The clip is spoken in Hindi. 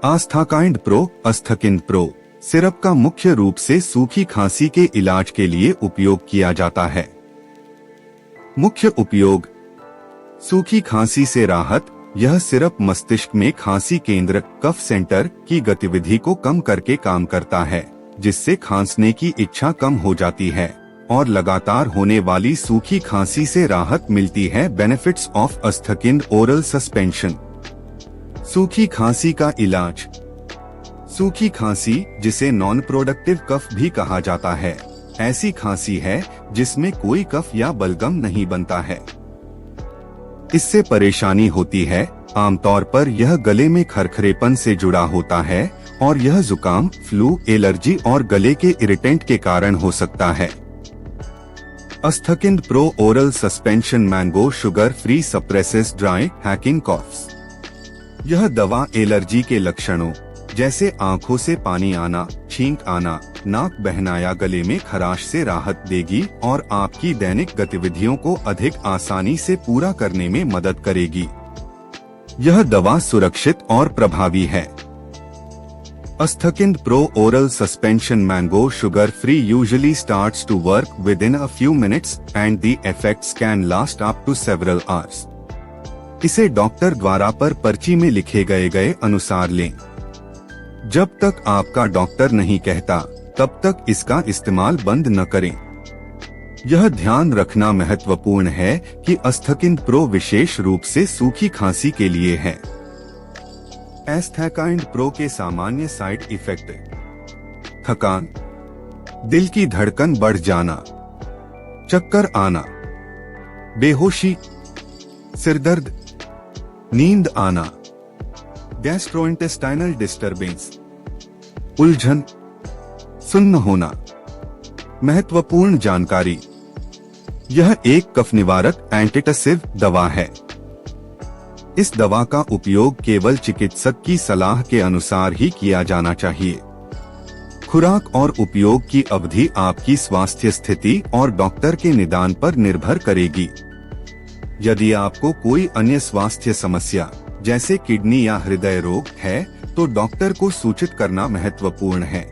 आस्थाकाइंड प्रो अस्थकिंड प्रो सिरप का मुख्य रूप से सूखी खांसी के इलाज के लिए उपयोग किया जाता है। मुख्य उपयोग: सूखी खांसी से राहत। यह सिरप मस्तिष्क में खांसी केंद्र कफ सेंटर की गतिविधि को कम करके काम करता है, जिससे खांसने की इच्छा कम हो जाती है और लगातार होने वाली सूखी खांसी से राहत मिलती है। Benefits of Asthakind oral suspension. सूखी खांसी का इलाज। सूखी खांसी, जिसे नॉन प्रोडक्टिव कफ भी कहा जाता है, ऐसी खांसी है जिसमें कोई कफ या बलगम नहीं बनता है। इससे परेशानी होती है। आमतौर पर यह गले में खरखरेपन से जुड़ा होता है और यह जुकाम, फ्लू, एलर्जी और गले के इरिटेंट के कारण हो सकता है। Asthakind pro oral suspension mango sugar free suppresses dry hacking coughs. यह दवा एलर्जी के लक्षणों जैसे आंखों से पानी आना, छींक आना, नाक बहना या गले में खराश से राहत देगी और आपकी दैनिक गतिविधियों को अधिक आसानी से पूरा करने में मदद करेगी। यह दवा सुरक्षित और प्रभावी है। Asthakind pro oral suspension mango sugar free usually starts to work within a few minutes and the effects can last up to several hours. इसे डॉक्टर द्वारा पर पर्ची में लिखे गए अनुसार लें। जब तक आपका डॉक्टर नहीं कहता तब तक इसका इस्तेमाल बंद न करें। यह ध्यान रखना महत्वपूर्ण है कि अस्थकिंड प्रो विशेष रूप से सूखी खांसी के लिए है। एस्थाकाइंड प्रो के सामान्य साइड इफेक्ट: थकान, दिल की धड़कन बढ़ जाना, चक्कर आना, बेहोशी, सिरदर्द, नींद आना, गैस्ट्रोइंटेस्टाइनल डिस्टर्बेंस, उलझन, सुन्न होना। महत्वपूर्ण जानकारी: यह एक कफ निवारक एंटीटसिव दवा है। इस दवा का उपयोग केवल चिकित्सक की सलाह के अनुसार ही किया जाना चाहिए। खुराक और उपयोग की अवधि आपकी स्वास्थ्य स्थिति और डॉक्टर के निदान पर निर्भर करेगी। यदि आपको कोई अन्य स्वास्थ्य समस्या जैसे किडनी या हृदय रोग है तो डॉक्टर को सूचित करना महत्वपूर्ण है।